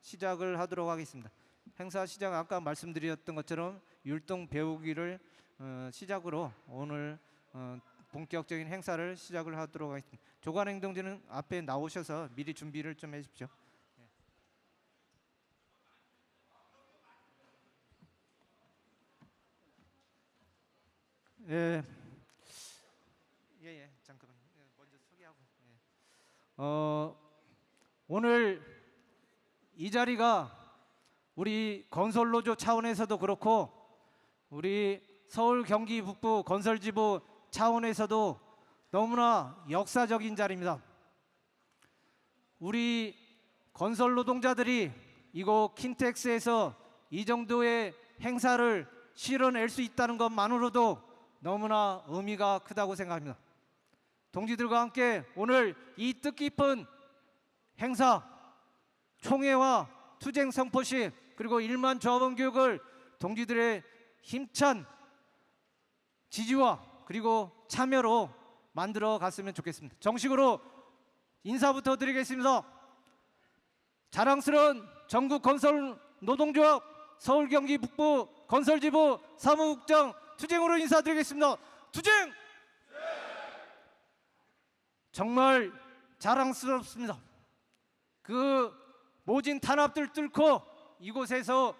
시작을 하도록 하겠습니다. 행사 시작 아까 말씀드렸던 것처럼 율동 배우기를 시작으로 오늘 본격적인 행사를 시작을 하도록 하겠습니다. 조관행 동지는 앞에 나오셔서 미리 준비를 좀 해주십시오. 예, 잠깐만요. 먼저 소개하고. 오늘 이 자리가 우리 건설노조 차원에서도 그렇고 우리 서울 경기 북부 건설지부 차원에서도 너무나 역사적인 자리입니다. 우리 건설 노동자들이 이곳 킨텍스에서 이 정도의 행사를 실어낼 수 있다는 것만으로도 너무나 의미가 크다고 생각합니다. 동지들과 함께 오늘 이 뜻깊은 행사, 총회와 투쟁 선포식 그리고 1만 조합원 교육을 동지들의 힘찬 지지와 그리고 참여로 만들어 갔으면 좋겠습니다. 정식으로 인사부터 드리겠습니다. 자랑스러운 전국 건설 노동조합 서울 경기 북부 건설지부 사무국장 투쟁으로 인사드리겠습니다. 투쟁! 정말 자랑스럽습니다. 그 모진 탄압들 뚫고 이곳에서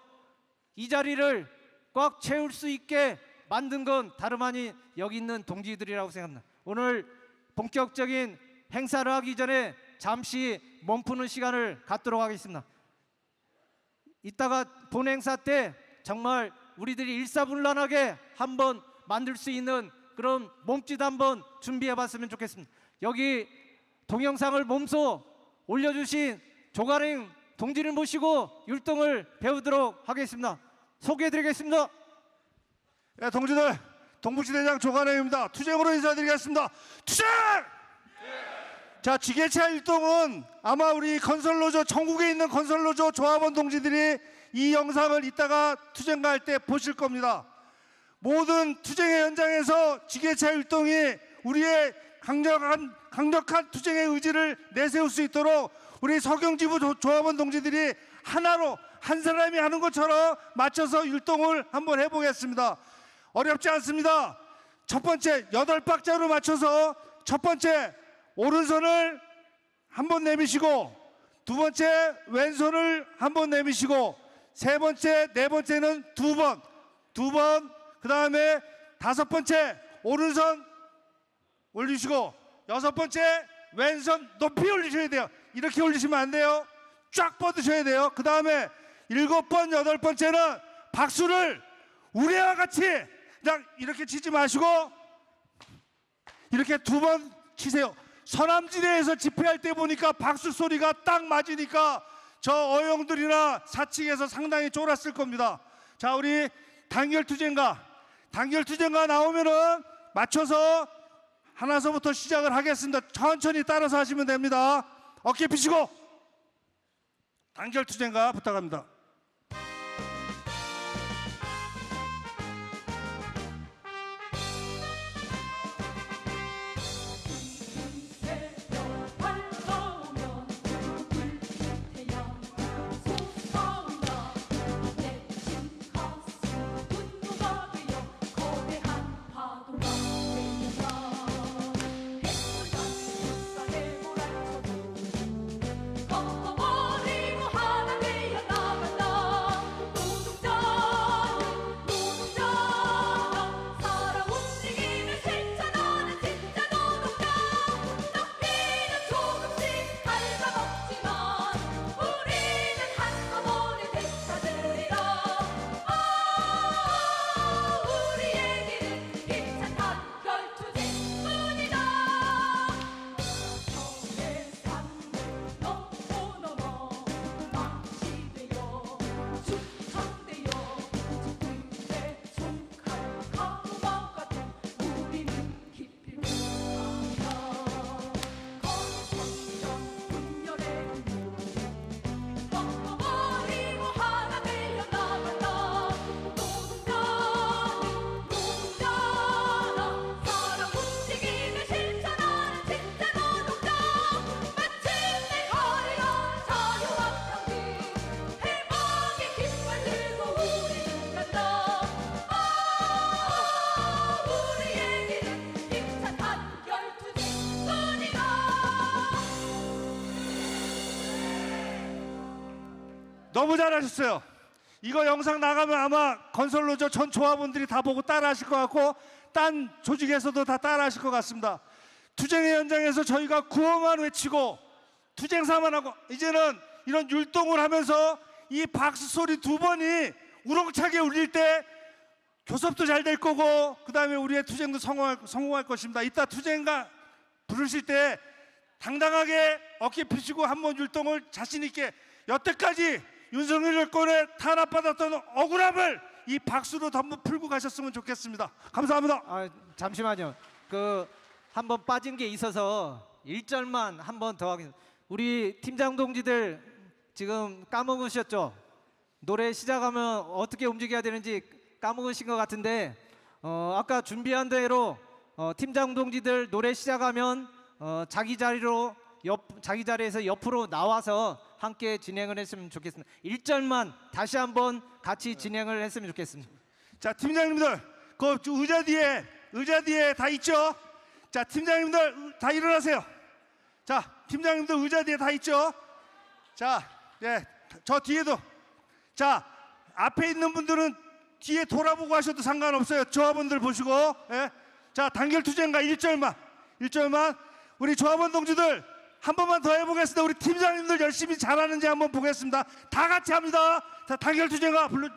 이 자리를 꽉 채울 수 있게 만든 건 다름 아닌 여기 있는 동지들이라고 생각합니다. 오늘 본격적인 행사를 하기 전에 잠시 몸푸는 시간을 갖도록 하겠습니다. 이따가 본 행사 때 정말 우리들이 일사불란하게 한번 만들 수 있는 그런 몸짓 한번 준비해 봤으면 좋겠습니다. 여기 동영상을 몸소 올려주신 조가랭 동지를 모시고 율동을 배우도록 하겠습니다. 소개해 드리겠습니다. 네, 동지들, 동부지대장 조가랭입니다. 투쟁으로 인사드리겠습니다. 투쟁! 자, 지게차 율동은 아마 우리 건설노조, 전국에 있는 건설노조 조합원 동지들이 이 영상을 이따가 투쟁가 할 때 보실 겁니다. 모든 투쟁의 현장에서 지게차 율동이 우리의 강력한 투쟁의 의지를 내세울 수 있도록 우리 서경지부 조합원 동지들이 하나로 한 사람이 하는 것처럼 맞춰서 율동을 한번 해보겠습니다. 어렵지 않습니다. 첫 번째 8박자로 맞춰서 첫 번째 오른손을 한번 내미시고 두 번째 왼손을 한번 내미시고 세 번째, 네 번째는 두 번, 그 다음에 다섯 번째 오른손 올리시고 여섯 번째 왼손 높이 올리셔야 돼요. 이렇게 올리시면 안 돼요. 쫙 뻗으셔야 돼요. 그 다음에 7번, 8번째는 박수를 우리와 같이 그냥 이렇게 치지 마시고 이렇게 2번 치세요. 서남지대에서 집회할 때 보니까 박수 소리가 딱 맞으니까 저 어용들이나 사측에서 상당히 쫄았을 겁니다. 자, 우리 단결투쟁가 나오면은 맞춰서 하나서부터 시작을 하겠습니다. 천천히 따라서 하시면 됩니다. 어깨 펴시고 단결투쟁가 부탁합니다. 너무 잘하셨어요. 이거 영상 나가면 아마 건설노조 전 조합원들이 다 보고 따라하실 것 같고 딴 조직에서도 다 따라하실 것 같습니다. 투쟁의 현장에서 저희가 구호만 외치고 투쟁사만 하고 이제는 이런 율동을 하면서 이 박수 소리 두 번이 우렁차게 울릴 때 교섭도 잘 될 거고 그 다음에 우리의 투쟁도 성공할 것입니다. 이따 투쟁가 부르실 때 당당하게 어깨 펴시고 한번 율동을 자신 있게 여태까지 윤석열 정권에 탄압받았던 억울함을 이 박수로 한번 풀고 가셨으면 좋겠습니다. 감사합니다. 잠시만요. 한번 빠진 게 있어서 1절만 한 번 더 하겠습니다. 우리 팀장 동지들 지금 까먹으셨죠? 노래 시작하면 어떻게 움직여야 되는지 까먹으신 것 같은데 아까 준비한 대로 팀장 동지들 노래 시작하면 자기 자리에서 옆으로 나와서 함께 진행을 했으면 좋겠습니다. 1절만 다시 한번 같이 진행을 했으면 좋겠습니다. 자, 팀장님들 그 의자 뒤에 다 있죠? 자, 팀장님들 다 일어나세요. 자, 팀장님들 의자 뒤에 다 있죠? 자, 예, 저 뒤에도. 자, 앞에 있는 분들은 뒤에 돌아보고 하셔도 상관없어요. 조합원들 보시고. 예. 자, 단결 투쟁가 1절만 우리 조합원 동지들 한 번만 더 해보겠습니다. 우리 팀장님들 열심히 잘하는지 한번 보겠습니다. 다 같이 합니다. 자, 단결 투쟁가 불러.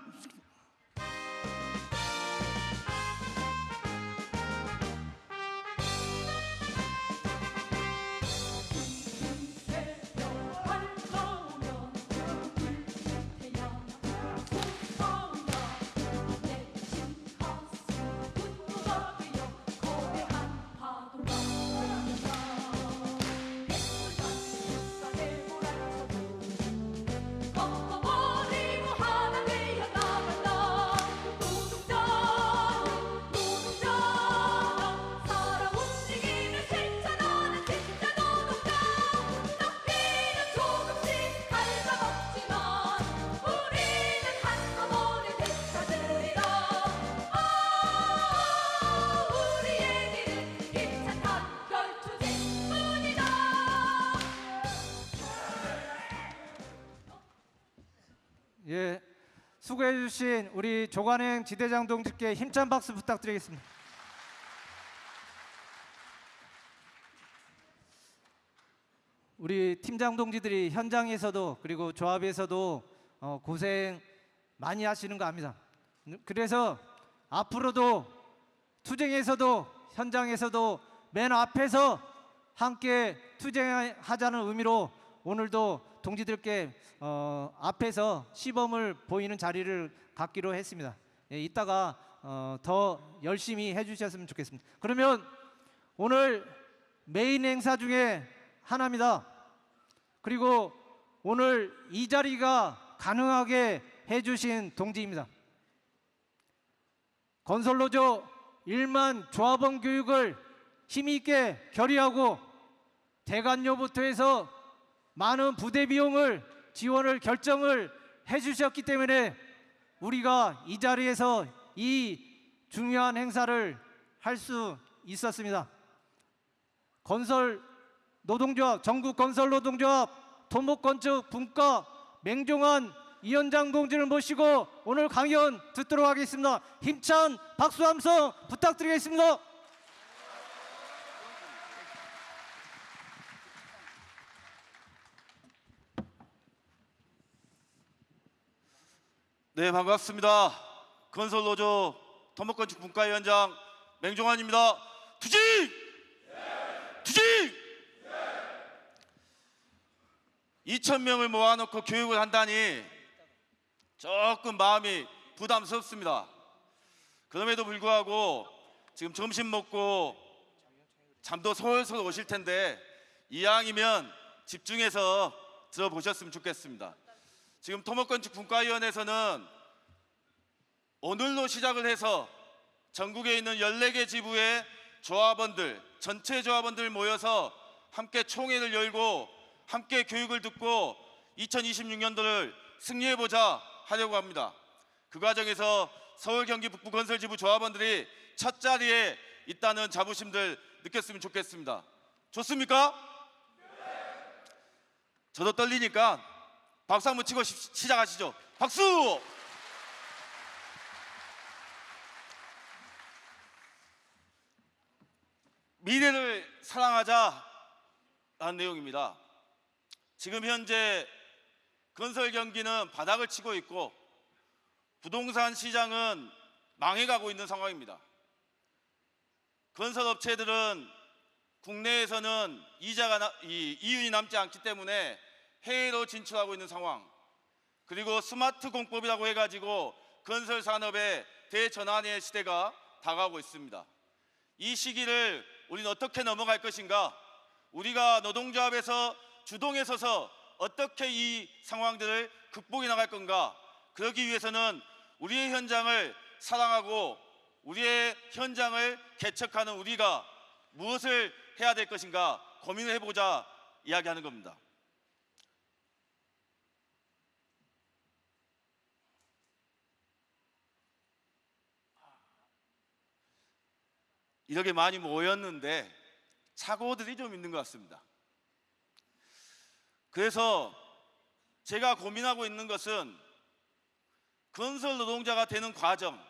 예, 수고해주신 우리 조관행 지대장 동지께 힘찬 박수 부탁드리겠습니다. 우리 팀장 동지들이 현장에서도 그리고 조합에서도 고생 많이 하시는 거 압니다. 그래서 앞으로도 투쟁에서도 현장에서도 맨 앞에서 함께 투쟁하자는 의미로 오늘도 동지들께 앞에서 시범을 보이는 자리를 갖기로 했습니다. 예, 이따가 더 열심히 해주셨으면 좋겠습니다. 그러면 오늘 메인 행사 중에 하나입니다. 그리고 오늘 이 자리가 가능하게 해주신 동지입니다. 건설노조 1만 조합원 교육을 힘있게 결의하고 대관료부터 해서 많은 부대 비용을 지원을 결정을 해주셨기 때문에 우리가 이 자리에서 이 중요한 행사를 할 수 있었습니다. 건설 노동조합, 전국 건설 노동조합, 토목건축 분과 맹종환 위원장 동지를 모시고 오늘 강연 듣도록 하겠습니다. 힘찬 박수 함성 부탁드리겠습니다. 네, 반갑습니다. 건설노조 토목건축 분과위원장 맹종환입니다. 투쟁! 투쟁! 2,000명을 모아놓고 교육을 한다니 조금 마음이 부담스럽습니다. 그럼에도 불구하고 지금 점심 먹고 잠도 솔솔 오실 텐데 이왕이면 집중해서 들어보셨으면 좋겠습니다. 지금 토목건축 분과위원회에서는 오늘로 시작을 해서 전국에 있는 14개 지부의 조합원들, 전체 조합원들 모여서 함께 총회를 열고 함께 교육을 듣고 2026년도를 승리해보자 하려고 합니다. 그 과정에서 서울 경기 북부 건설지부 조합원들이 첫 자리에 있다는 자부심들 느꼈으면 좋겠습니다. 좋습니까? 저도 떨리니까 박수 한번 치고 시작하시죠. 박수! 미래를 사랑하자라는 내용입니다. 지금 현재 건설 경기는 바닥을 치고 있고 부동산 시장은 망해가고 있는 상황입니다. 건설업체들은 국내에서는 이윤이 남지 않기 때문에 해외로 진출하고 있는 상황, 그리고 스마트 공법이라고 해가지고 건설 산업의 대전환의 시대가 다가오고 있습니다. 이 시기를 우리는 어떻게 넘어갈 것인가? 우리가 노동조합에서 주동에 서서 어떻게 이 상황들을 극복해 나갈 건가? 그러기 위해서는 우리의 현장을 사랑하고 우리의 현장을 개척하는 우리가 무엇을 해야 될 것인가 고민을 해보자 이야기하는 겁니다. 이렇게 많이 모였는데 착오들이 좀 있는 것 같습니다. 그래서 제가 고민하고 있는 것은 건설 노동자가 되는 과정,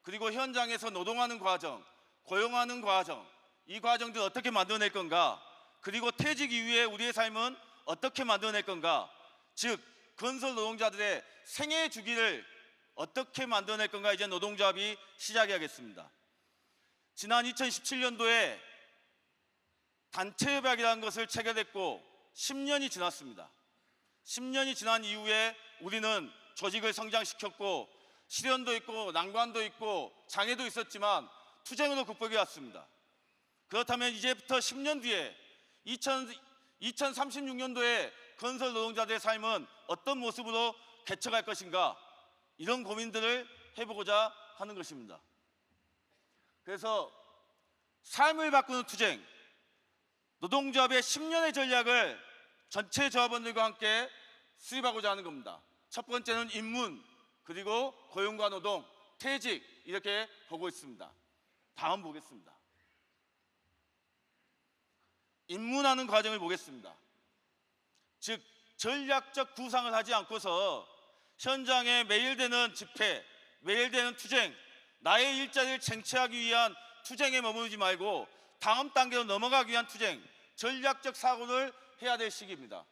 그리고 현장에서 노동하는 과정, 고용하는 과정, 이 과정들 어떻게 만들어낼 건가, 그리고 퇴직 이후에 우리의 삶은 어떻게 만들어낼 건가, 즉 건설 노동자들의 생애 주기를 어떻게 만들어낼 건가 이제 노동조합이 시작해야겠습니다. 지난 2017년도에 단체협약이라는 것을 체결했고 10년이 지났습니다. 10년이 지난 이후에 우리는 조직을 성장시켰고 시련도 있고 난관도 있고 장애도 있었지만 투쟁으로 극복해 왔습니다. 그렇다면 이제부터 10년 뒤에 2036년도에 건설 노동자들의 삶은 어떤 모습으로 개척할 것인가, 이런 고민들을 해보고자 하는 것입니다. 그래서 삶을 바꾸는 투쟁, 노동조합의 10년의 전략을 전체 조합원들과 함께 수립하고자 하는 겁니다. 첫 번째는 인문, 그리고 고용과 노동, 퇴직, 이렇게 보고 있습니다. 다음 보겠습니다. 인문하는 과정을 보겠습니다. 즉 전략적 구상을 하지 않고서 현장에 매일 되는 집회, 매일 되는 투쟁, 나의 일자리를 쟁취하기 위한 투쟁에 머무르지 말고 다음 단계로 넘어가기 위한 투쟁, 전략적 사고를 해야 될 시기입니다.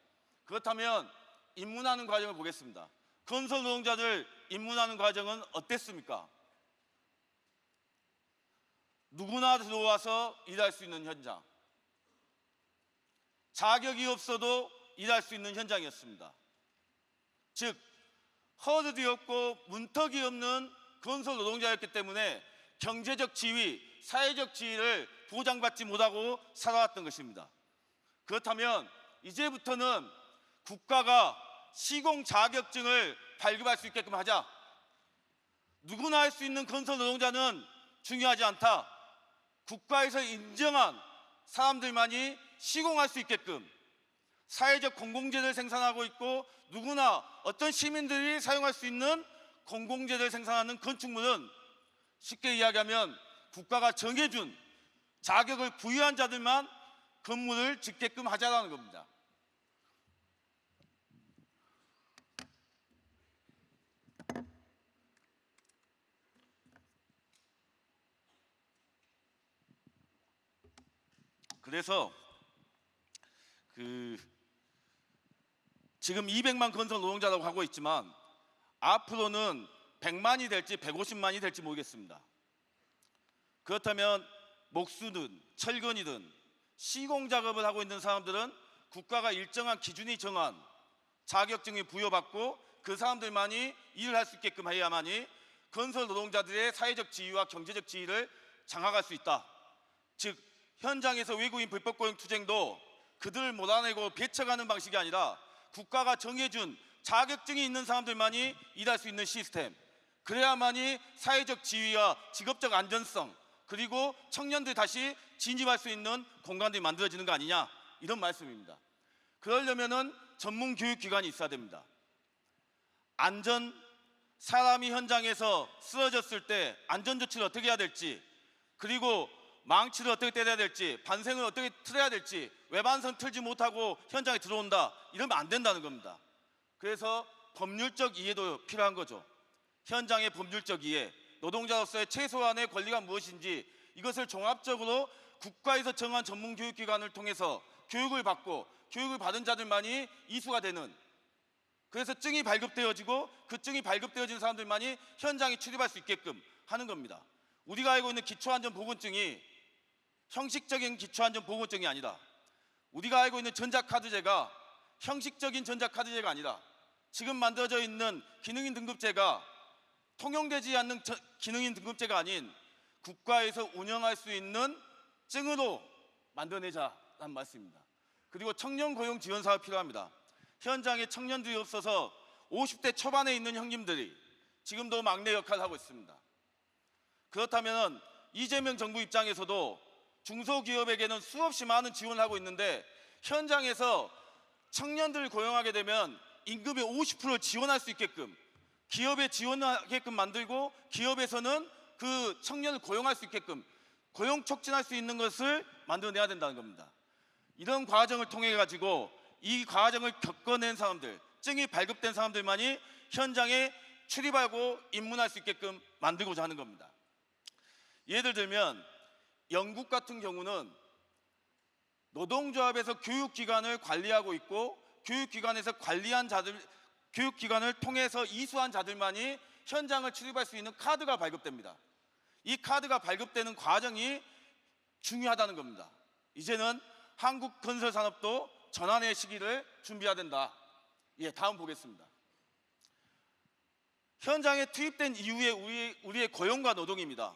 그렇다면 입문하는 과정을 보겠습니다. 건설 노동자들 입문하는 과정은 어땠습니까? 누구나 들어와서 일할 수 있는 현장, 자격이 없어도 일할 수 있는 현장이었습니다. 즉 허드이 없고 문턱이 없는 건설 노동자였기 때문에 경제적 지위, 사회적 지위를 보장받지 못하고 살아왔던 것입니다. 그렇다면 이제부터는 국가가 시공 자격증을 발급할 수 있게끔 하자. 누구나 할 수 있는 건설 노동자는 중요하지 않다. 국가에서 인정한 사람들만이 시공할 수 있게끔 사회적 공공재를 생산하고 있고 누구나 어떤 시민들이 사용할 수 있는 공공재를 생산하는 건축물은 쉽게 이야기하면 국가가 정해준 자격을 부여한 자들만 건물을 짓게끔 하자라는 겁니다. 그래서 지금 200만 건설 노동자라고 하고 있지만 앞으로는 100만이 될지 150만이 될지 모르겠습니다. 그렇다면 목수든 철근이든 시공 작업을 하고 있는 사람들은 국가가 일정한 기준이 정한 자격증이 부여받고 그 사람들만이 일을 할 수 있게끔 해야만이 건설 노동자들의 사회적 지위와 경제적 지위를 장악할 수 있다. 즉 현장에서 외국인 불법 고용 투쟁도 그들을 몰아내고 배척하는 방식이 아니라 국가가 정해준 자격증이 있는 사람들만이 일할 수 있는 시스템, 그래야만이 사회적 지위와 직업적 안전성, 그리고 청년들이 다시 진입할 수 있는 공간들이 만들어지는 거 아니냐, 이런 말씀입니다. 그러려면은 전문 교육기관이 있어야 됩니다. 사람이 현장에서 쓰러졌을 때 안전조치를 어떻게 해야 될지, 그리고 망치를 어떻게 때려야 될지, 반생을 어떻게 틀어야 될지, 외반선 틀지 못하고 현장에 들어온다, 이러면 안 된다는 겁니다. 그래서 법률적 이해도 필요한 거죠. 현장의 법률적 이해, 노동자로서의 최소한의 권리가 무엇인지 이것을 종합적으로 국가에서 정한 전문 교육기관을 통해서 교육을 받고 교육을 받은 자들만이 이수가 되는, 그래서 증이 발급되어지고 그 증이 발급되어진 사람들만이 현장에 출입할 수 있게끔 하는 겁니다. 우리가 알고 있는 기초안전보건증이 형식적인 기초안전보건증이 아니다. 우리가 알고 있는 전자카드제가 형식적인 전자카드제가 아니라 지금 만들어져 있는 기능인 등급제가 통용되지 않는 기능인 등급제가 아닌 국가에서 운영할 수 있는 증으로 만들어내자라는 말씀입니다. 그리고 청년 고용 지원 사업 필요합니다. 현장에 청년들이 없어서 50대 초반에 있는 형님들이 지금도 막내 역할을 하고 있습니다. 그렇다면 이재명 정부 입장에서도 중소기업에게는 수없이 많은 지원을 하고 있는데 현장에서 청년들을 고용하게 되면 임금의 50%를 지원할 수 있게끔 기업에 지원하게끔 만들고 기업에서는 그 청년을 고용할 수 있게끔 고용 촉진할 수 있는 것을 만들어내야 된다는 겁니다. 이런 과정을 통해 가지고 이 과정을 겪어낸 사람들, 증이 발급된 사람들만이 현장에 출입하고 입문할 수 있게끔 만들고자 하는 겁니다. 예를 들면 영국 같은 경우는 노동조합에서 교육기관을 관리하고 있고 교육기관에서 관리한 자들, 교육기관을 통해서 이수한 자들만이 현장을 출입할 수 있는 카드가 발급됩니다. 이 카드가 발급되는 과정이 중요하다는 겁니다. 이제는 한국 건설산업도 전환의 시기를 준비해야 된다. 예, 다음 보겠습니다. 현장에 투입된 이후에 우리의 고용과 노동입니다.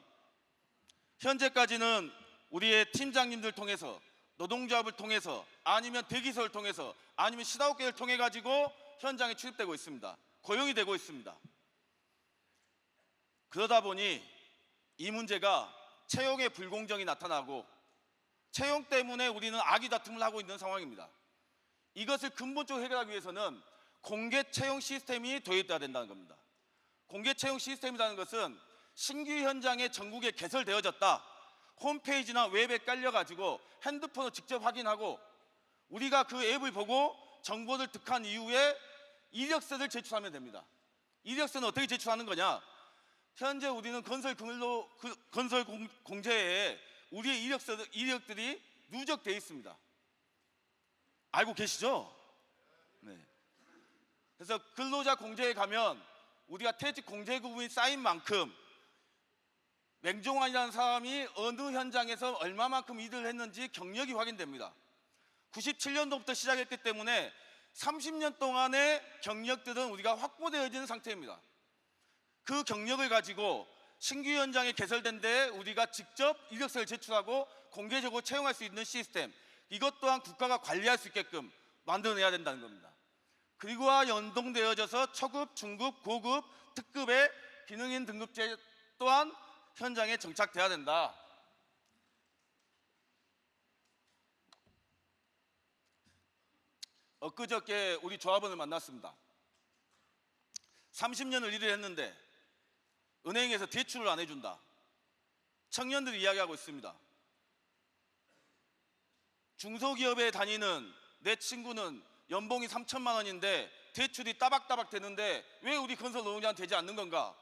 현재까지는 우리의 팀장님들 통해서 노동조합을 통해서 아니면 대기소를 통해서 아니면 시다업계를 통해 가지고 현장에 출입되고 있습니다. 고용이 되고 있습니다. 그러다 보니 이 문제가 채용의 불공정이 나타나고 채용 때문에 우리는 악의 다툼을 하고 있는 상황입니다. 이것을 근본적으로 해결하기 위해서는 공개 채용 시스템이 도입돼야 된다는 겁니다. 공개 채용 시스템이라는 것은 신규 현장에 전국에 개설되어졌다. 홈페이지나 웹에 깔려가지고 핸드폰으로 직접 확인하고 우리가 그 앱을 보고 정보를 득한 이후에 이력서를 제출하면 됩니다. 이력서는 어떻게 제출하는 거냐? 현재 우리는 건설 공제에 우리의 이력들이 누적되어 있습니다. 알고 계시죠? 네. 그래서 근로자 공제에 가면 우리가 퇴직 공제 구분이 쌓인 만큼 맹종환이라는 사람이 어느 현장에서 얼마만큼 일을 했는지 경력이 확인됩니다. 97년도부터 시작했기 때문에 30년 동안의 경력들은 우리가 확보되어지는 상태입니다. 그 경력을 가지고 신규 현장에 개설된 데에 우리가 직접 이력서를 제출하고 공개적으로 채용할 수 있는 시스템, 이것 또한 국가가 관리할 수 있게끔 만들어내야 된다는 겁니다. 그리고와 연동되어져서 초급, 중급, 고급, 특급의 기능인 등급제 또한 현장에 정착돼야 된다. 엊그저께 우리 조합원을 만났습니다. 30년을 일을 했는데 은행에서 대출을 안 해준다. 청년들이 이야기하고 있습니다. 중소기업에 다니는 내 친구는 연봉이 3천만 원인데 대출이 따박따박 되는데 왜 우리 건설 노동자는 되지 않는 건가?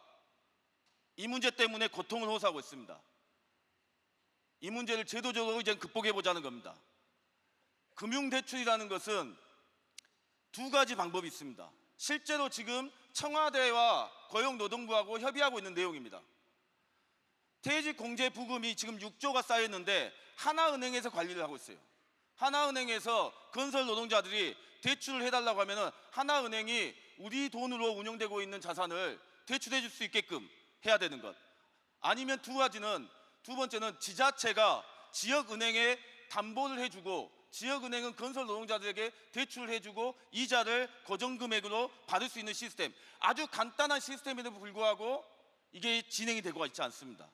이 문제 때문에 고통을 호소하고 있습니다. 이 문제를 제도적으로 이제 극복해 보자는 겁니다. 금융대출이라는 것은 두 가지 방법이 있습니다. 실제로 지금 청와대와 고용노동부하고 협의하고 있는 내용입니다. 퇴직공제 부금이 지금 6조가 쌓였는데 하나은행에서 관리를 하고 있어요. 하나은행에서 건설 노동자들이 대출을 해달라고 하면은 하나은행이 우리 돈으로 운영되고 있는 자산을 대출해 줄 수 있게끔 해야 되는 것. 아니면 두 번째는 지자체가 지역은행에 담보를 해주고 지역은행은 건설 노동자들에게 대출을 해주고 이자를 고정금액으로 받을 수 있는 시스템. 아주 간단한 시스템에도 불구하고 이게 진행이 되고 있지 않습니다.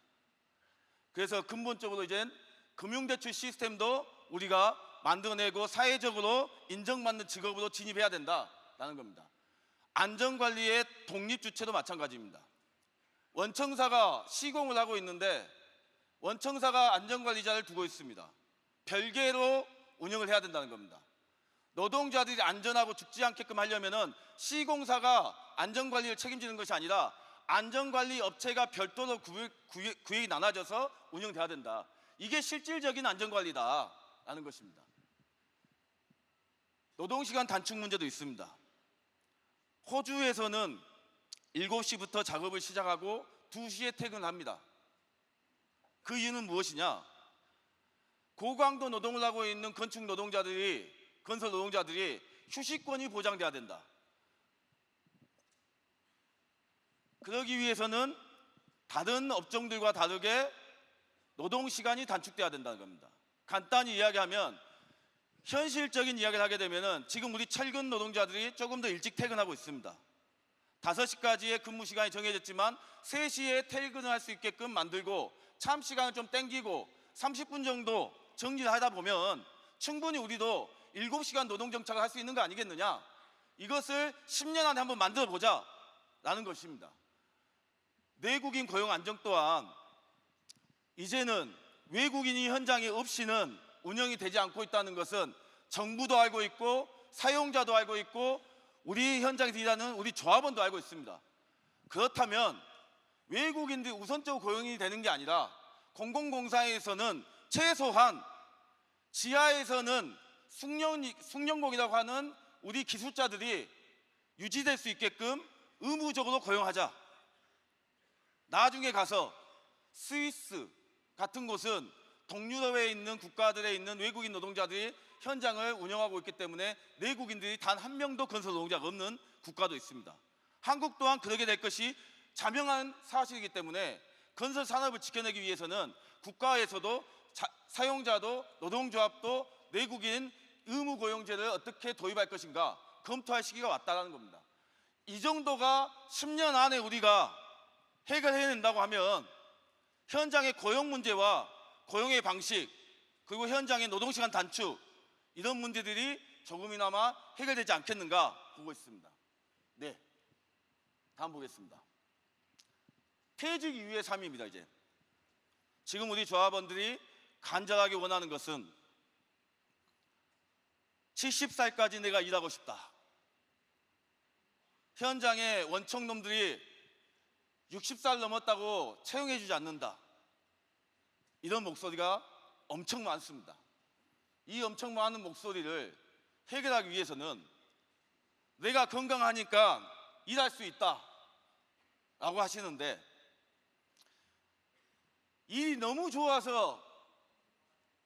그래서 근본적으로 이젠 금융대출 시스템도 우리가 만들어내고 사회적으로 인정받는 직업으로 진입해야 된다라는 겁니다. 안전관리의 독립주체도 마찬가지입니다. 원청사가 시공을 하고 있는데 원청사가 안전관리자를 두고 있습니다. 별개로 운영을 해야 된다는 겁니다. 노동자들이 안전하고 죽지 않게끔 하려면은 시공사가 안전관리를 책임지는 것이 아니라 안전관리 업체가 별도로 구역이 나눠져서 운영돼야 된다. 이게 실질적인 안전관리다라는 것입니다. 노동시간 단축 문제도 있습니다. 호주에서는 7시부터 작업을 시작하고 2시에 퇴근합니다. 그 이유는 무엇이냐? 고강도 노동을 하고 있는 건축 노동자들이, 건설 노동자들이 휴식권이 보장돼야 된다. 그러기 위해서는 다른 업종들과 다르게 노동시간이 단축돼야 된다는 겁니다. 간단히 이야기하면, 현실적인 이야기를 하게 되면은 지금 우리 철근 노동자들이 조금 더 일찍 퇴근하고 있습니다. 5시까지의 근무 시간이 정해졌지만 3시에 퇴근을 할 수 있게끔 만들고 참 시간을 좀 땡기고 30분 정도 정리를 하다 보면 충분히 우리도 7시간 노동 정착을 할 수 있는 거 아니겠느냐? 이것을 10년 안에 한번 만들어 보자 라는 것입니다. 내국인 고용 안정 또한 이제는 외국인이 현장에 없이는 운영이 되지 않고 있다는 것은 정부도 알고 있고 사용자도 알고 있고 우리 현장에서 일하는 우리 조합원도 알고 있습니다. 그렇다면 외국인들이 우선적으로 고용이 되는 게 아니라 공공공사에서는 최소한 지하에서는 숙련공이라고 하는 우리 기술자들이 유지될 수 있게끔 의무적으로 고용하자. 나중에 가서 스위스 같은 곳은 동유럽에 있는 국가들에 있는 외국인 노동자들이 현장을 운영하고 있기 때문에 내국인들이 단 한 명도 건설 노동자가 없는 국가도 있습니다. 한국 또한 그러게 될 것이 자명한 사실이기 때문에 건설 산업을 지켜내기 위해서는 국가에서도 사용자도 노동조합도 내국인 의무 고용제를 어떻게 도입할 것인가 검토할 시기가 왔다는 겁니다. 이 정도가 10년 안에 우리가 해결해낸다고 하면 현장의 고용 문제와 고용의 방식, 그리고 현장의 노동시간 단축, 이런 문제들이 조금이나마 해결되지 않겠는가 보고 있습니다. 네, 다음 보겠습니다. 퇴직 이후의 삶입니다. 이제 지금 우리 조합원들이 간절하게 원하는 것은 70살까지 내가 일하고 싶다. 현장의 원청놈들이 60살 넘었다고 채용해주지 않는다. 이런 목소리가 엄청 많습니다. 이 엄청 많은 목소리를 해결하기 위해서는 내가 건강하니까 일할 수 있다 라고 하시는데, 일이 너무 좋아서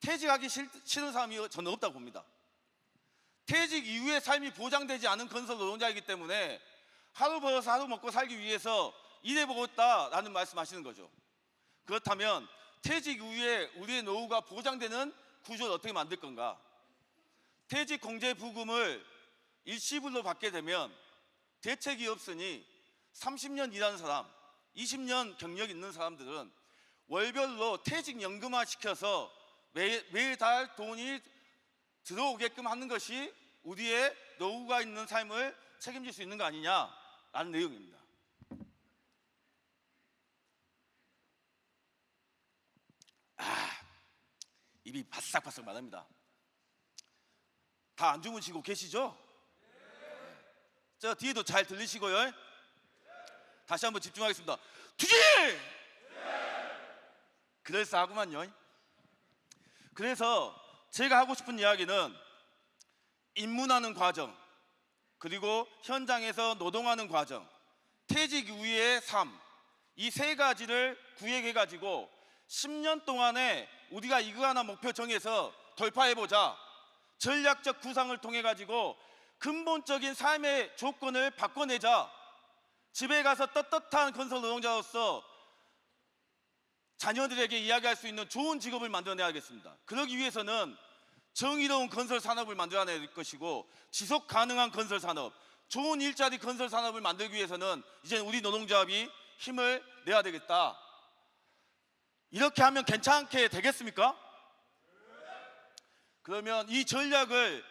퇴직하기 싫은 사람이 저는 없다고 봅니다. 퇴직 이후의 삶이 보장되지 않은 건설 노동자이기 때문에 하루 벌어서 하루 먹고 살기 위해서 일해보고 있다라는 말씀하시는 거죠. 그렇다면 퇴직 이후에 우리의 노후가 보장되는 구조를 어떻게 만들 건가? 퇴직 공제 부금을 일시불로 받게 되면 대책이 없으니 30년 일하는 사람, 20년 경력 있는 사람들은 월별로 퇴직연금화 시켜서 매달 돈이 들어오게끔 하는 것이 우리의 노후가 있는 삶을 책임질 수 있는 거 아니냐라는 내용입니다. 입이 바싹바싹 마릅니다. 다 안 주무시고 계시죠? 저 뒤에도 잘 들리시고요. 다시 한번 집중하겠습니다. 투지! 그럴싸하구만요. 그래서 제가 하고 싶은 이야기는 입문하는 과정, 그리고 현장에서 노동하는 과정, 퇴직 이후의 삶, 이 세 가지를 구획해가지고 10년 동안에 우리가 이거 하나 목표 정해서 돌파해보자. 전략적 구상을 통해가지고 근본적인 삶의 조건을 바꿔내자. 집에 가서 떳떳한 건설 노동자로서 자녀들에게 이야기할 수 있는 좋은 직업을 만들어내야겠습니다. 그러기 위해서는 정의로운 건설 산업을 만들어낼 것이고, 지속 가능한 건설 산업, 좋은 일자리 건설 산업을 만들기 위해서는 이제 우리 노동조합이 힘을 내야 되겠다. 이렇게 하면 괜찮게 되겠습니까? 그러면 이 전략을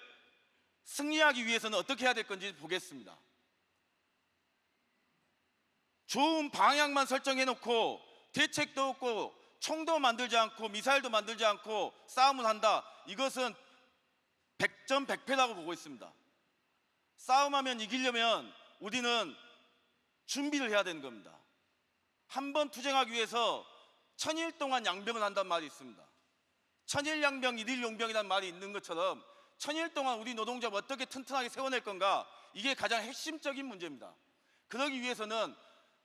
승리하기 위해서는 어떻게 해야 될 건지 보겠습니다. 좋은 방향만 설정해놓고 대책도 없고 총도 만들지 않고 미사일도 만들지 않고 싸움을 한다. 이것은 백전백패라고 보고 있습니다. 싸움하면 이기려면 우리는 준비를 해야 되는 겁니다. 한 번 투쟁하기 위해서 1000일 동안 양병을 한단 말이 있습니다. 1000일 양병 1일 용병이라는 말이 있는 것처럼 1000일 동안 우리 노동자를 어떻게 튼튼하게 세워낼 건가, 이게 가장 핵심적인 문제입니다. 그러기 위해서는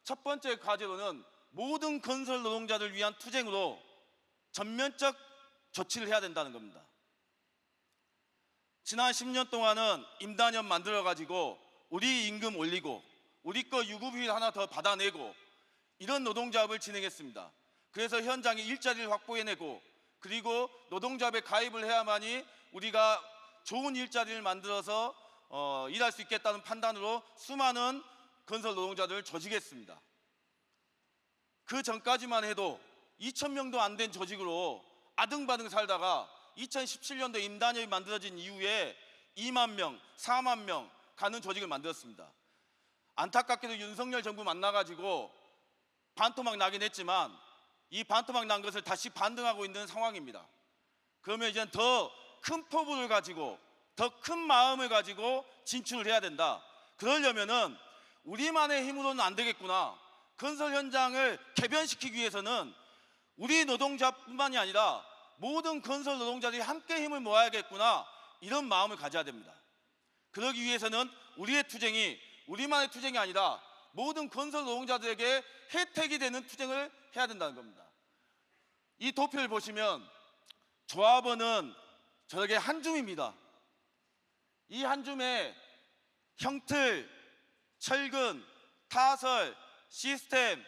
첫 번째 과제로는 모든 건설 노동자를 위한 투쟁으로 전면적 조치를 해야 된다는 겁니다. 지난 10년 동안은 임단협 만들어가지고 우리 임금 올리고 우리 거 유급휴일 하나 더 받아내고 이런 노동조합을 진행했습니다. 그래서 현장에 일자리를 확보해내고 그리고 노동조합에 가입을 해야만이 우리가 좋은 일자리를 만들어서 일할 수 있겠다는 판단으로 수많은 건설 노동자들을 조직했습니다. 그 전까지만 해도 2000명도 안 된 조직으로 아등바등 살다가 2017년도에 임단협이 만들어진 이후에 2만 명, 4만 명 가는 조직을 만들었습니다. 안타깝게도 윤석열 정부 만나가지고 반토막 나긴 했지만 이 반토막 난 것을 다시 반등하고 있는 상황입니다. 그러면 이제 더 큰 포부를 가지고 더 큰 마음을 가지고 진출을 해야 된다. 그러려면은 우리만의 힘으로는 안 되겠구나. 건설 현장을 개변시키기 위해서는 우리 노동자뿐만이 아니라 모든 건설 노동자들이 함께 힘을 모아야겠구나, 이런 마음을 가져야 됩니다. 그러기 위해서는 우리의 투쟁이 우리만의 투쟁이 아니라 모든 건설 노동자들에게 혜택이 되는 투쟁을 해야 된다는 겁니다. 이 도표를 보시면 조합원은 저렇게 한 줌입니다. 이 한 줌에 형틀, 철근, 타설, 시스템,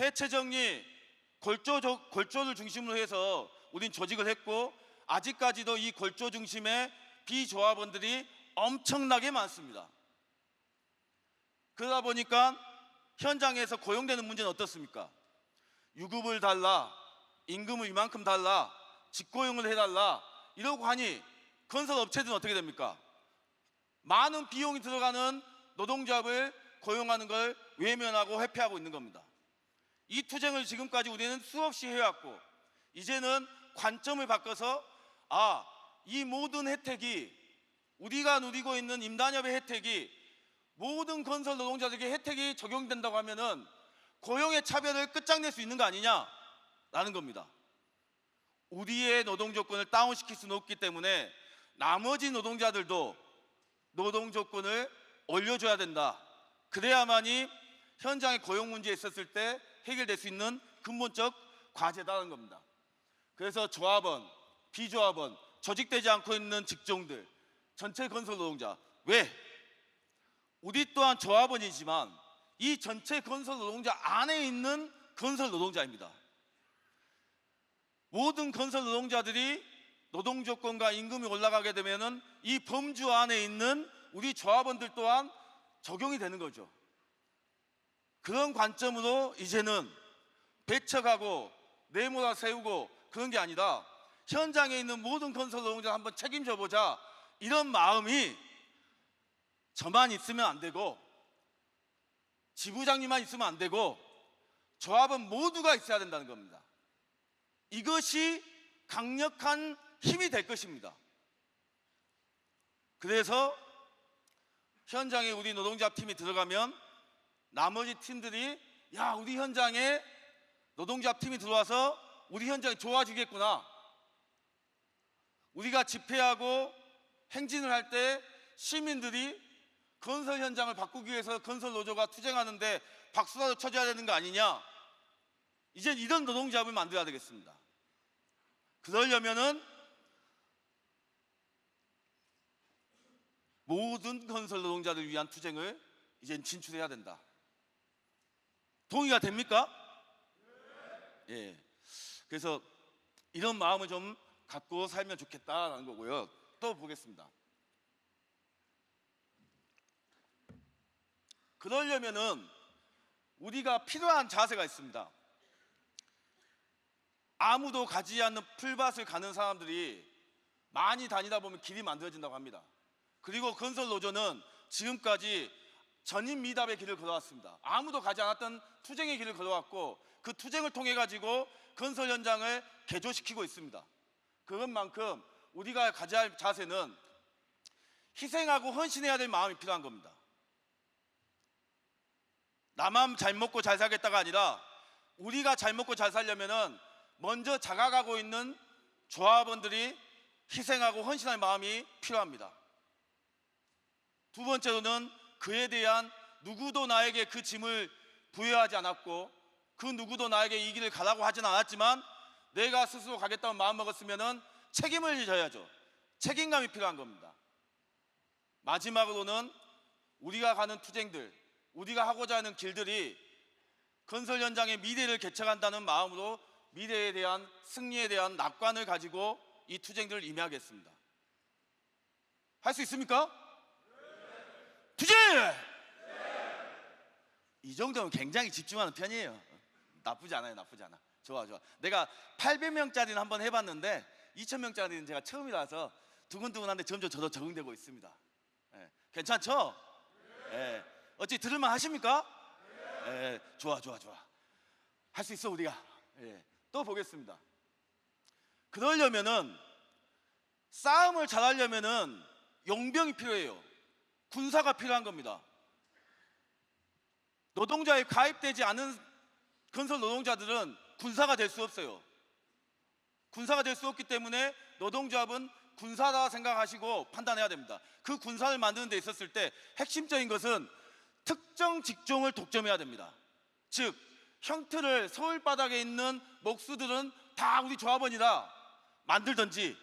해체 정리, 골조를 중심으로 해서 우린 조직을 했고 아직까지도 이 골조 중심의 비조합원들이 엄청나게 많습니다. 그러다 보니까 현장에서 고용되는 문제는 어떻습니까? 유급을 달라, 임금을 이만큼 달라, 직고용을 해달라 이러고 하니 건설 업체들은 어떻게 됩니까? 많은 비용이 들어가는 노동조합을 고용하는 걸 외면하고 회피하고 있는 겁니다. 이 투쟁을 지금까지 우리는 수없이 해왔고 이제는 관점을 바꿔서 이 모든 혜택이 우리가 누리고 있는 임단협의 혜택이 모든 건설 노동자들에게 혜택이 적용된다고 하면은 고용의 차별을 끝장낼 수 있는 거 아니냐라는 겁니다. 우리의 노동 조건을 다운시킬 수는 없기 때문에 나머지 노동자들도 노동 조건을 올려줘야 된다. 그래야만이 현장의 고용 문제에 있었을 때 해결될 수 있는 근본적 과제다는 겁니다. 그래서 조합원, 비조합원, 조직되지 않고 있는 직종들, 전체 건설 노동자, 왜? 우리 또한 조합원이지만 이 전체 건설 노동자 안에 있는 건설 노동자입니다. 모든 건설 노동자들이 노동 조건과 임금이 올라가게 되면은 이 범주 안에 있는 우리 조합원들 또한 적용이 되는 거죠. 그런 관점으로 이제는 배척하고 내모다 세우고 그런 게 아니라 현장에 있는 모든 건설 노동자를 한번 책임져 보자, 이런 마음이 저만 있으면 안 되고 지부장님만 있으면 안 되고 조합원 모두가 있어야 된다는 겁니다. 이것이 강력한 힘이 될 것입니다. 그래서 현장에 우리 노동조합 팀이 들어가면 나머지 팀들이 우리 현장에 노동조합 팀이 들어와서 우리 현장이 좋아지겠구나. 우리가 집회하고 행진을 할 때 시민들이 건설 현장을 바꾸기 위해서 건설 노조가 투쟁하는데 박수라도 쳐줘야 되는 거 아니냐. 이제 이런 노동조합을 만들어야 되겠습니다. 그러려면은 모든 건설 노동자들 위한 투쟁을 이제 진출해야 된다. 동의가 됩니까? 예. 그래서 이런 마음을 좀 갖고 살면 좋겠다라는 거고요. 또 보겠습니다. 그러려면은 우리가 필요한 자세가 있습니다. 아무도 가지 않는 풀밭을 가는 사람들이 많이 다니다 보면 길이 만들어진다고 합니다. 그리고 건설 노조는 지금까지 전임 미답의 길을 걸어왔습니다. 아무도 가지 않았던 투쟁의 길을 걸어왔고 그 투쟁을 통해 가지고 건설 현장을 개조시키고 있습니다. 그것만큼 우리가 가져야 할 자세는 희생하고 헌신해야 될 마음이 필요한 겁니다. 나만 잘 먹고 잘 살겠다가 아니라 우리가 잘 먹고 잘 살려면은 먼저 자각하고 있는 조합원들이 희생하고 헌신할 마음이 필요합니다. 두 번째로는 그에 대한 누구도 나에게 그 짐을 부여하지 않았고 그 누구도 나에게 이 길을 가라고 하지는 않았지만 내가 스스로 가겠다고 마음먹었으면은 책임을 져야죠. 책임감이 필요한 겁니다. 마지막으로는 우리가 가는 투쟁들, 우리가 하고자 하는 길들이 건설 현장의 미래를 개척한다는 마음으로 미래에 대한 승리에 대한 낙관을 가지고 이 투쟁들을 임하겠습니다. 할 수 있습니까? 투쟁! 이 정도면 굉장히 집중하는 편이에요. 나쁘지 않아요. 나쁘지 않아. 좋아. 내가 800명짜리는 한번 해봤는데 2000명짜리는 제가 처음이라서 두근두근한데 점점 저도 적응되고 있습니다. 괜찮죠? 어찌 들을만 하십니까? 좋아. 할 수 있어 우리가. 또 보겠습니다. 그러려면은 싸움을 잘하려면은 용병이 필요해요. 군사가 필요한 겁니다. 노동자에 가입되지 않은 건설 노동자들은 군사가 될 수 없어요. 군사가 될 수 없기 때문에 노동조합은 군사다 생각하시고 판단해야 됩니다. 그 군사를 만드는 데 있었을 때 핵심적인 것은 특정 직종을 독점해야 됩니다. 즉 형틀을 서울 바닥에 있는 목수들은 다 우리 조합원이다 만들든지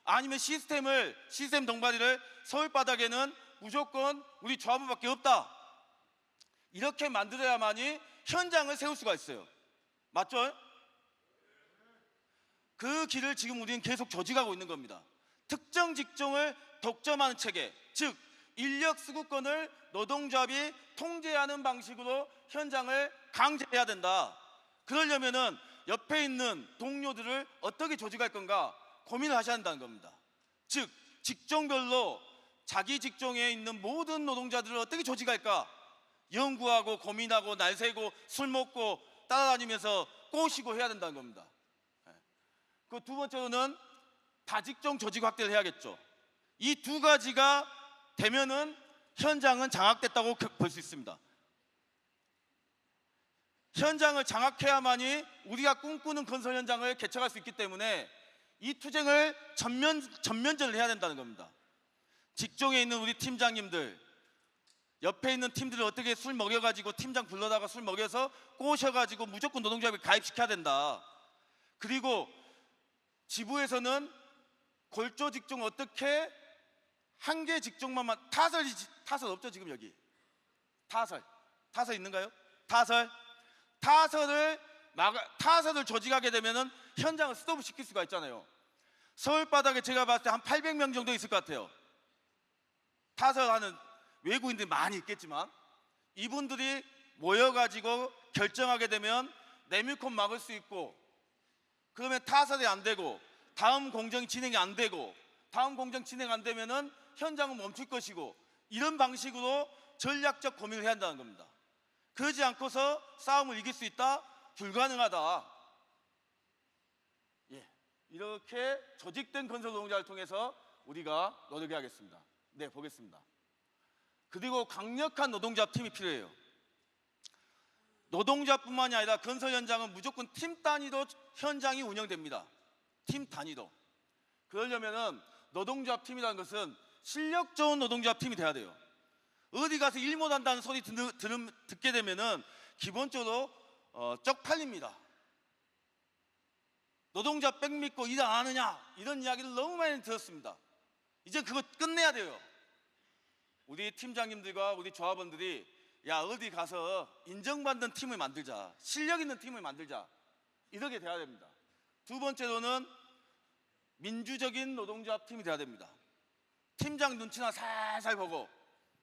아니면 시스템 동바리를 서울 바닥에는 무조건 우리 조합원밖에 없다 이렇게 만들어야만이 현장을 세울 수가 있어요. 맞죠? 그 길을 지금 우리는 계속 조직하고 있는 겁니다. 특정 직종을 독점하는 체계, 즉 인력 수급권을 노동조합이 통제하는 방식으로 현장을 강제해야 된다. 그러려면은 옆에 있는 동료들을 어떻게 조직할 건가 고민을 하셔야 한다는 겁니다. 즉 직종별로 자기 직종에 있는 모든 노동자들을 어떻게 조직할까 연구하고 고민하고 날 새고 술 먹고 따라다니면서 꼬시고 해야 된다는 겁니다. 그 두 번째로는 다직종 조직 확대를 해야겠죠. 이 두 가지가 되면은 현장은 장악됐다고 볼 수 있습니다. 현장을 장악해야만이 우리가 꿈꾸는 건설 현장을 개척할 수 있기 때문에 이 투쟁을 전면전을 해야 된다는 겁니다. 직종에 있는 우리 팀장님들, 옆에 있는 팀들을 어떻게 술 먹여가지고 팀장 불러다가 술 먹여서 꼬셔가지고 무조건 노동조합에 가입시켜야 된다. 그리고 지부에서는 골조 직종 어떻게 한 개 직종만 타설 없죠 지금 여기 타설 있는가요? 타설을 조직하게 되면은 현장을 스톱 시킬 수가 있잖아요. 서울 바닥에 제가 봤을 때 한 800명 정도 있을 것 같아요. 타설하는 외국인들이 많이 있겠지만 이분들이 모여가지고 결정하게 되면 내밀콘 막을 수 있고 그러면 타설이 안 되고 다음 공정이 진행이 안 되고 다음 공정 진행 안 되면은 현장은 멈출 것이고 이런 방식으로 전략적 고민을 해야 한다는 겁니다. 그러지 않고서 싸움을 이길 수 있다? 불가능하다. 이렇게 조직된 건설 노동자를 통해서 우리가 노력해야겠습니다. 네, 보겠습니다. 그리고 강력한 노동조합 팀이 필요해요. 노동조합뿐만이 아니라 건설 현장은 무조건 팀 단위로 현장이 운영됩니다. 팀 단위로. 그러려면은 노동조합 팀이라는 것은 실력 좋은 노동조합 팀이 돼야 돼요. 어디 가서 일 못한다는 소리 듣게 되면은 기본적으로 쪽팔립니다. 노동조합 백 믿고 일 안 하느냐 이런 이야기를 너무 많이 들었습니다. 이제 그거 끝내야 돼요. 우리 팀장님들과 우리 조합원들이 야 어디 가서 인정받는 팀을 만들자, 실력 있는 팀을 만들자 이렇게 돼야 됩니다. 두 번째로는 민주적인 노동조합 팀이 돼야 됩니다. 팀장 눈치나 살살 보고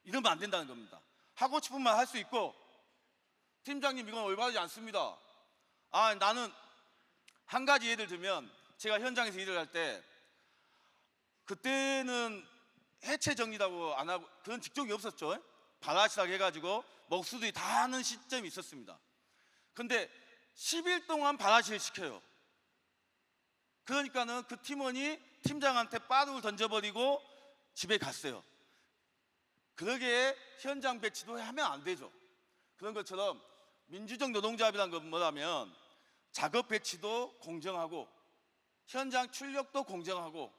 이러면 안 된다는 겁니다. 하고 싶은 말 할 수 있고 팀장님 이건 올바르지 않습니다. 나는 한 가지 예를 들면 제가 현장에서 일을 할 때 그때는 해체 정리라고 안 하고 그런 직종이 없었죠. 발아시락 해가지고 목수들이 다 하는 시점이 있었습니다. 근데 10일 동안 발아시를 시켜요. 그러니까는 그 팀원이 팀장한테 빠둑을 던져버리고 집에 갔어요. 그러기에 현장 배치도 하면 안 되죠. 그런 것처럼 민주적 노동조합이라는 건 뭐냐면 작업 배치도 공정하고 현장 출력도 공정하고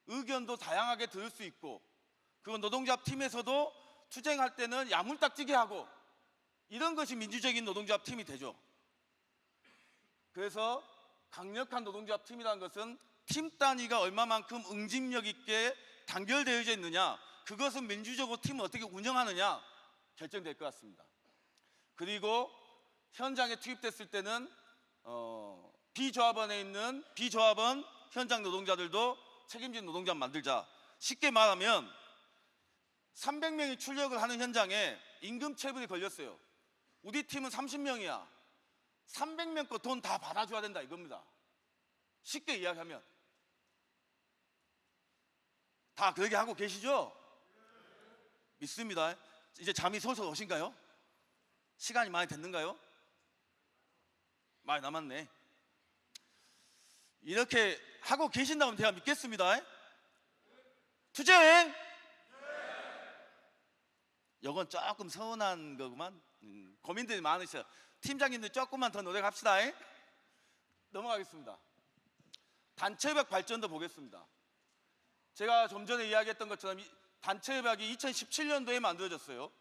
의견도 다양하게 들을 수 있고, 그리고 노동조합 팀에서도 투쟁할 때는 야물딱지게 하고, 이런 것이 민주적인 노동조합 팀이 되죠. 그래서 강력한 노동조합 팀이라는 것은 팀 단위가 얼마만큼 응집력 있게 단결되어져 있느냐, 그것은 민주적으로 팀을 어떻게 운영하느냐 결정될 것 같습니다. 그리고 현장에 투입됐을 때는 비조합원에 있는 비조합원 현장 노동자들도 책임진 노동조합 만들자. 쉽게 말하면 300명이 출력을 하는 현장에 임금 체불이 걸렸어요. 우리 팀은 30명이야. 300명 거 돈 다 받아줘야 된다 이겁니다. 쉽게 이야기하면. 다 그렇게 하고 계시죠? 믿습니다. 이제 잠이 솔솔 오신가요? 시간이 많이 됐는가요? 많이 남았네. 이렇게 하고 계신다면 제가 믿겠습니다. 투쟁! 이건 조금 서운한 거구만. 고민들이 많으셔. 팀장님들 조금만 더 노력합시다. 넘어가겠습니다. 단체협약 발전도 보겠습니다. 제가 좀 전에 이야기했던 것처럼 단체협약이 2017년도에 만들어졌어요.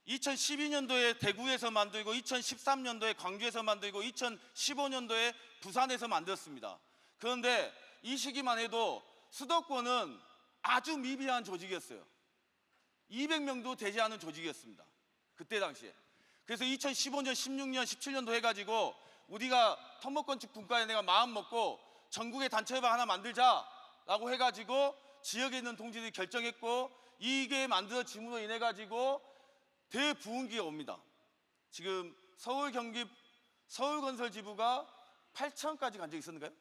2012년도에 대구에서 만들고 2013년도에 광주에서 만들고 2015년도에 부산에서 만들었습니다. 그런데 이 시기만 해도 수도권은 아주 미비한 조직이었어요. 200명도 되지 않은 조직이었습니다. 그때 당시에. 그래서 2015년, 16년, 17년도 해가지고 우리가 토목건축 분과위원회가 마음 먹고 전국에 단체협약 하나 만들자라고 해가지고 지역에 있는 동지들이 결정했고, 이게 만들어짐으로 인해 가지고 대부흥기가 옵니다. 지금 서울 경기 서울건설 지부가 8천까지 간 적이 있었는가요?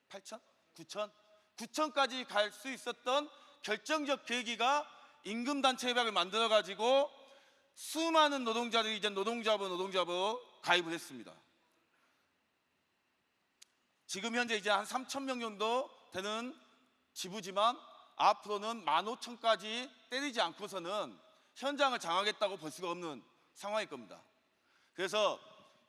8천? 9천? 9천까지 갈 수 있었던 결정적 계기가 임금단체협약을 만들어 가지고 수많은 노동자들이 이제 노동자부 가입을 했습니다. 지금 현재 이제 한 3천 명 정도 되는 지부지만 앞으로는 15,000까지 때리지 않고서는 현장을 장악했다고 볼 수가 없는 상황일 겁니다. 그래서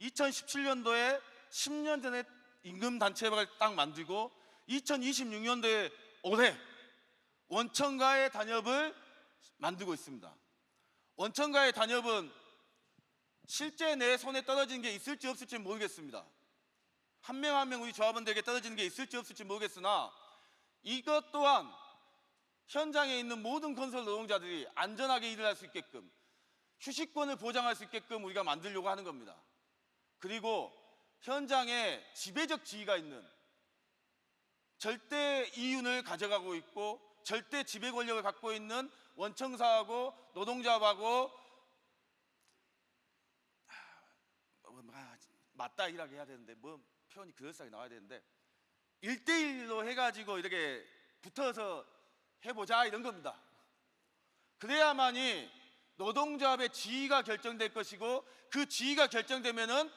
2017년도에 10년 전에 임금단체협약을 딱 만들고 2026년도에 올해 원청가의 단협을 만들고 있습니다. 원청가의 단협은 실제 내 손에 떨어지는 게 있을지 없을지 모르겠습니다. 한 명 한 명 우리 조합원들에게 떨어지는 게 있을지 없을지 모르겠으나, 이것 또한 현장에 있는 모든 건설 노동자들이 안전하게 일을 할 수 있게끔, 휴식권을 보장할 수 있게끔 우리가 만들려고 하는 겁니다. 그리고 현장에 지배적 지위가 있는, 절대 이윤을 가져가고 있고 절대 지배 권력을 갖고 있는 원청사하고 노동자하고 맞다 일하게 해야 되는데, 뭐 표현이 그럴싸하게 나와야 되는데 1대1로 해가지고 이렇게 붙어서 해보자 이런 겁니다. 그래야만이 노동조합의 지위가 결정될 것이고, 그 지위가 결정되면은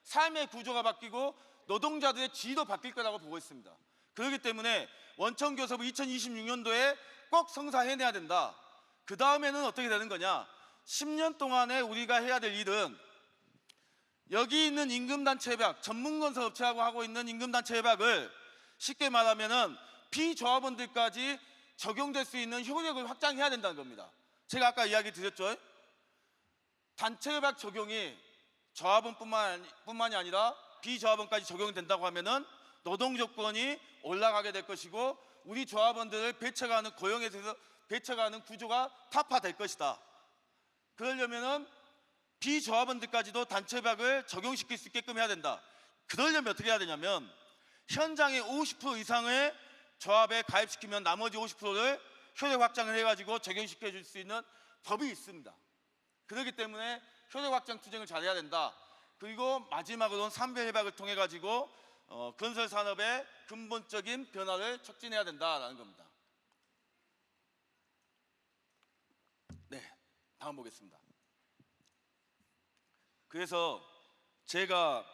삶의 구조가 바뀌고 노동자들의 지위도 바뀔 거라고 보고 있습니다. 그렇기 때문에 원청교섭을 2026년도에 꼭 성사해내야 된다. 그 다음에는 어떻게 되는 거냐, 10년 동안에 우리가 해야 될 일은 여기 있는 임금단체협약, 전문건설업체하고 하고 있는 임금단체협약을 쉽게 말하면은 비조합원들까지 적용될 수 있는 효력을 확장해야 된다는 겁니다. 제가 아까 이야기 드렸죠. 단체협약 적용이 조합원뿐만이 아니라 비조합원까지 적용이 된다고 하면은 노동조건이 올라가게 될 것이고, 우리 조합원들을 배척하는, 고용에 대해서 배척하는 구조가 타파될 것이다. 그러려면은 비조합원들까지도 단체협약을 적용시킬 수 있게끔 해야 된다. 그러려면 어떻게 해야 되냐면, 현장의 50% 이상의 조합에 가입시키면 나머지 50%를 효력 확장을 해가지고 적용시켜 줄 수 있는 법이 있습니다. 그렇기 때문에 효력 확장 투쟁을 잘해야 된다. 그리고 마지막으로는 산별협약을 통해 가지고 건설 산업의 근본적인 변화를 촉진해야 된다라는 겁니다. 네, 다음 보겠습니다. 그래서 제가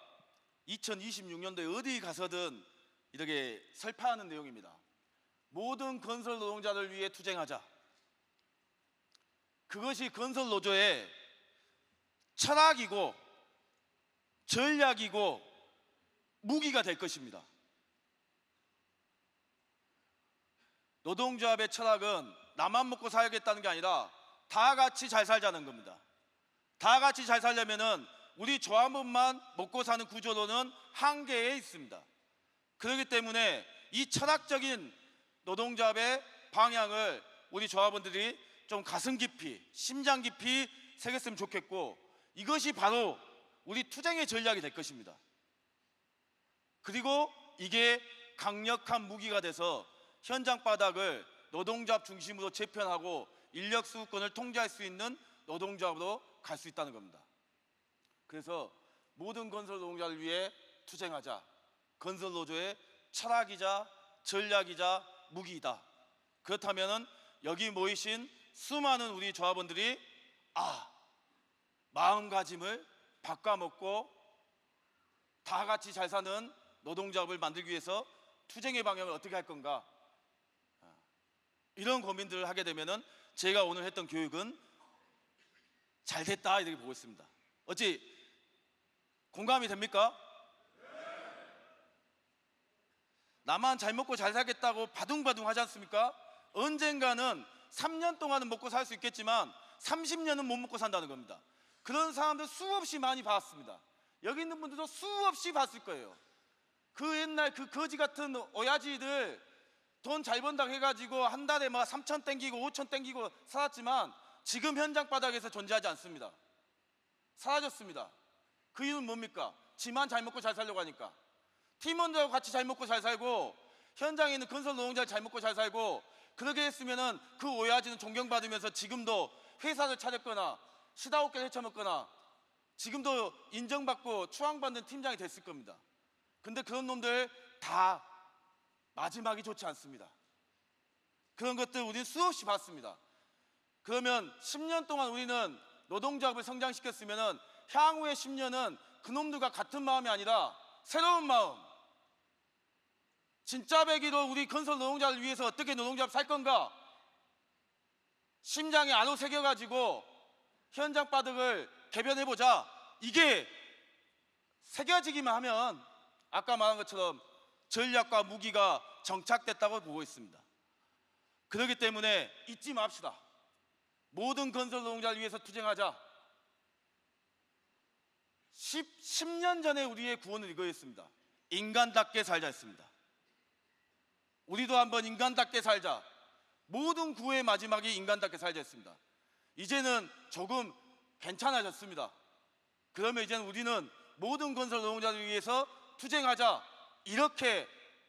2026년도에 어디 가서든 이렇게 설파하는 내용입니다. 모든 건설 노동자를 위해 투쟁하자. 그것이 건설 노조의 철학이고 전략이고 무기가 될 것입니다. 노동조합의 철학은 나만 먹고 살겠다는 게 아니라 다 같이 잘 살자는 겁니다. 다 같이 잘 살려면은 우리 조합원만 먹고 사는 구조로는 한계에 있습니다. 그렇기 때문에 이 철학적인 노동조합의 방향을 우리 조합원들이 좀 가슴 깊이, 심장 깊이 새겼으면 좋겠고, 이것이 바로 우리 투쟁의 전략이 될 것입니다. 그리고 이게 강력한 무기가 돼서 현장 바닥을 노동조합 중심으로 재편하고 인력 수급권을 통제할 수 있는 노동조합으로 갈 수 있다는 겁니다. 그래서 모든 건설 노동자를 위해 투쟁하자. 건설 노조의 철학이자 전략이자 무기이다. 그렇다면은 여기 모이신 수많은 우리 조합원들이 마음가짐을 바꿔먹고 다 같이 잘 사는 노동조합을 만들기 위해서 투쟁의 방향을 어떻게 할 건가, 이런 고민들을 하게 되면은 제가 오늘 했던 교육은 잘 됐다 이렇게 보고 있습니다. 어찌 공감이 됩니까? 나만 잘 먹고 잘 살겠다고 바둥바둥 하지 않습니까? 언젠가는 3년 동안은 먹고 살 수 있겠지만 30년은 못 먹고 산다는 겁니다. 그런 사람들 수없이 많이 봤습니다. 여기 있는 분들도 수없이 봤을 거예요. 그 옛날 그 거지 같은 오야지들 돈 잘 번다고 해가지고 한 달에 막 3천 땡기고 5천 땡기고 살았지만 지금 현장 바닥에서 존재하지 않습니다. 사라졌습니다. 그 이유는 뭡니까? 지만 잘 먹고 잘 살려고 하니까. 팀원들하고 같이 잘 먹고 잘 살고 현장에 있는 건설 노동자를 잘 먹고 잘 살고, 그렇게 했으면은 그 오야지는 존경받으면서 지금도 회사를 차렸거나 시다옥게를 헤쳐먹거나 지금도 인정받고 추앙받는 팀장이 됐을 겁니다. 근데 그런 놈들 다 마지막이 좋지 않습니다. 그런 것들 우리는 수없이 봤습니다. 그러면 10년 동안 우리는 노동조합을 성장시켰으면은 향후의 10년은 그놈들과 같은 마음이 아니라 새로운 마음, 진짜 배기로 우리 건설 노동자를 위해서 어떻게 노동조합 살 건가, 심장에 안으로 새겨가지고 현장 바닥을 개변해보자, 이게 새겨지기만 하면 아까 말한 것처럼 전략과 무기가 정착됐다고 보고 있습니다. 그렇기 때문에 잊지 맙시다. 모든 건설 노동자를 위해서 투쟁하자. 10년 전에 우리의 구호는 이거였습니다. 인간답게 살자 했습니다. 우리도 한번 인간답게 살자. 모든 구호의 마지막이 인간답게 살자 했습니다. 이제는 조금 괜찮아졌습니다. 그러면 이제는 우리는 모든 건설 노동자를 위해서 투쟁하자, 이렇게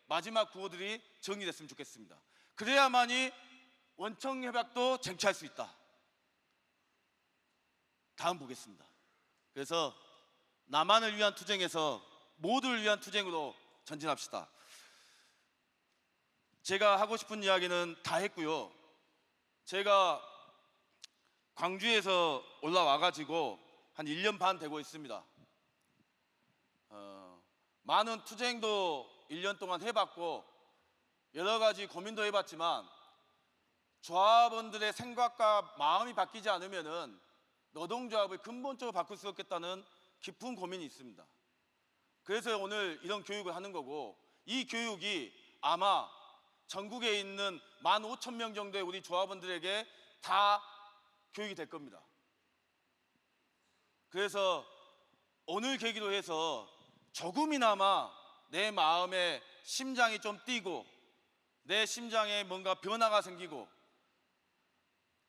마지막 구호들이 정리됐으면 좋겠습니다. 그래야만이 원청협약도 쟁취할 수 있다. 다음 보겠습니다. 그래서 나만을 위한 투쟁에서 모두를 위한 투쟁으로 전진합시다. 제가 하고 싶은 이야기는 다 했고요. 제가 광주에서 올라와가지고 한 1년 반 되고 있습니다. 많은 투쟁도 1년 동안 해봤고 여러 가지 고민도 해봤지만 조합원들의 생각과 마음이 바뀌지 않으면은 노동조합을 근본적으로 바꿀 수 없겠다는 깊은 고민이 있습니다. 그래서 오늘 이런 교육을 하는 거고, 이 교육이 아마 전국에 있는 15,000명 정도의 우리 조합원들에게 다 교육이 될 겁니다. 그래서 오늘 계기로 해서 조금이나마 내 마음에 심장이 좀 뛰고 내 심장에 뭔가 변화가 생기고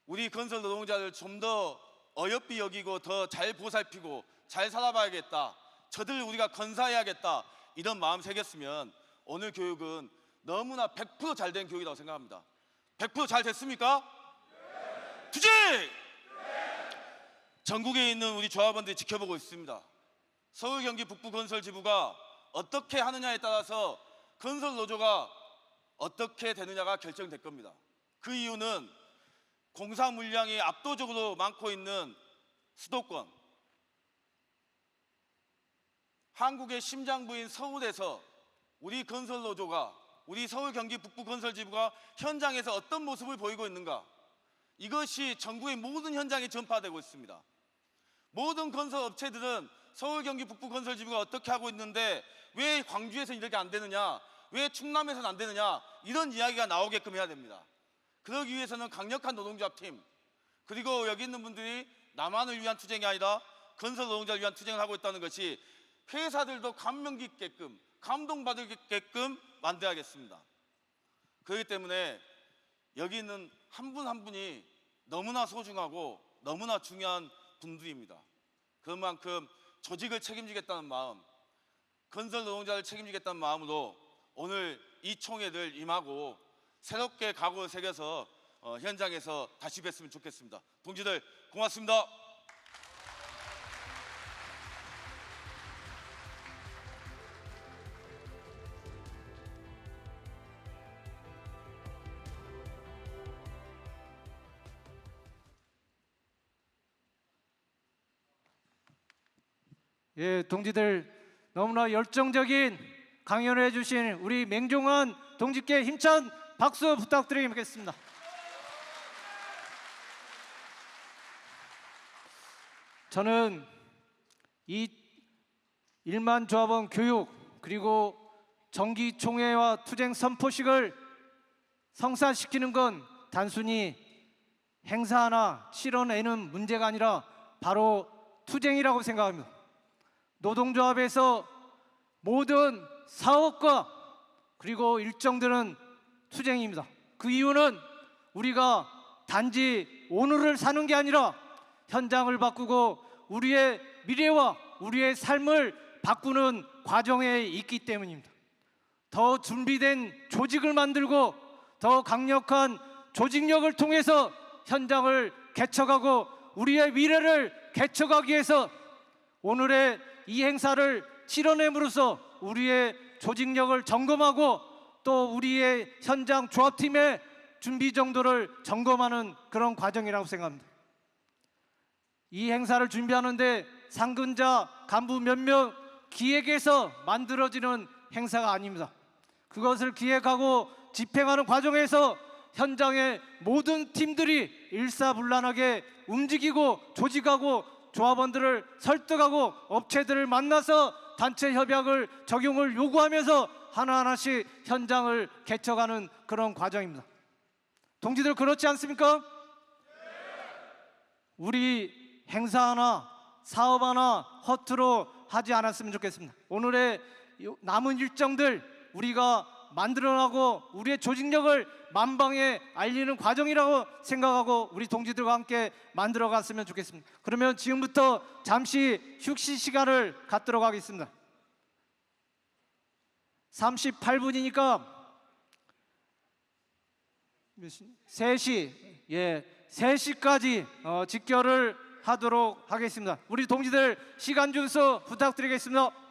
우리 건설 노동자를 좀 더 어여삐 여기고 더 잘 보살피고 잘 살아봐야겠다, 저들 우리가 건사해야겠다, 이런 마음 새겼으면 오늘 교육은 너무나 100% 잘 된 교육이라고 생각합니다. 100% 잘 됐습니까? 네. 투쟁! 네. 전국에 있는 우리 조합원들이 지켜보고 있습니다. 서울 경기 북부 건설 지부가 어떻게 하느냐에 따라서 건설 노조가 어떻게 되느냐가 결정될 겁니다. 그 이유는 공사 물량이 압도적으로 많고 있는 수도권, 한국의 심장부인 서울에서 우리 건설 노조가, 우리 서울 경기 북부 건설 지부가 현장에서 어떤 모습을 보이고 있는가, 이것이 전국의 모든 현장에 전파되고 있습니다. 모든 건설 업체들은 서울, 경기, 북부 건설지부가 어떻게 하고 있는데 왜 광주에서는 이렇게 안 되느냐, 왜 충남에서는 안 되느냐, 이런 이야기가 나오게끔 해야 됩니다. 그러기 위해서는 강력한 노동조합팀, 그리고 여기 있는 분들이 나만을 위한 투쟁이 아니라 건설 노동자를 위한 투쟁을 하고 있다는 것이 회사들도 감명 깊게끔, 감동받게끔 만들어야겠습니다. 그렇기 때문에 여기 있는 한 분 한 분이 너무나 소중하고 너무나 중요한 분들입니다. 그만큼 조직을 책임지겠다는 마음, 건설 노동자를 책임지겠다는 마음으로 오늘 이 총회를 임하고 새롭게 각오를 새겨서 현장에서 다시 뵀으면 좋겠습니다. 동지들 고맙습니다. 예, 동지들 너무나 열정적인 강연을 해주신 우리 맹종원 동지께 힘찬 박수 부탁드리겠습니다. 저는 이 1만 조합원 교육 그리고 정기총회와 투쟁 선포식을 성사시키는 건 단순히 행사 하나 치러내는 문제가 아니라 바로 투쟁이라고 생각합니다. 노동조합에서 모든 사업과 그리고 일정들은 투쟁입니다. 그 이유는 우리가 단지 오늘을 사는 게 아니라 현장을 바꾸고 우리의 미래와 우리의 삶을 바꾸는 과정에 있기 때문입니다. 더 준비된 조직을 만들고 더 강력한 조직력을 통해서 현장을 개척하고 우리의 미래를 개척하기 위해서 오늘의 이 행사를 치러냄으로써 우리의 조직력을 점검하고 또 우리의 현장 조합팀의 준비 정도를 점검하는 그런 과정이라고 생각합니다. 이 행사를 준비하는데 상근자 간부 몇 명 기획해서 만들어지는 행사가 아닙니다. 그것을 기획하고 집행하는 과정에서 현장의 모든 팀들이 일사불란하게 움직이고 조직하고 조합원들을 설득하고 업체들을 만나서 단체 협약을 적용을 요구하면서 하나하나씩 현장을 개척하는 그런 과정입니다. 동지들 그렇지 않습니까? 우리 행사 하나, 사업 하나 허투루 하지 않았으면 좋겠습니다. 오늘의 남은 일정들 우리가 만들어나고 우리의 조직력을 만방에 알리는 과정이라고 생각하고 우리 동지들과 함께 만들어 갔으면 좋겠습니다. 그러면 지금부터 잠시 휴식 시간을 갖도록 하겠습니다. 38분이니까 3시, 3시까지 직결을 하도록 하겠습니다. 우리 동지들 시간 준수 부탁드리겠습니다.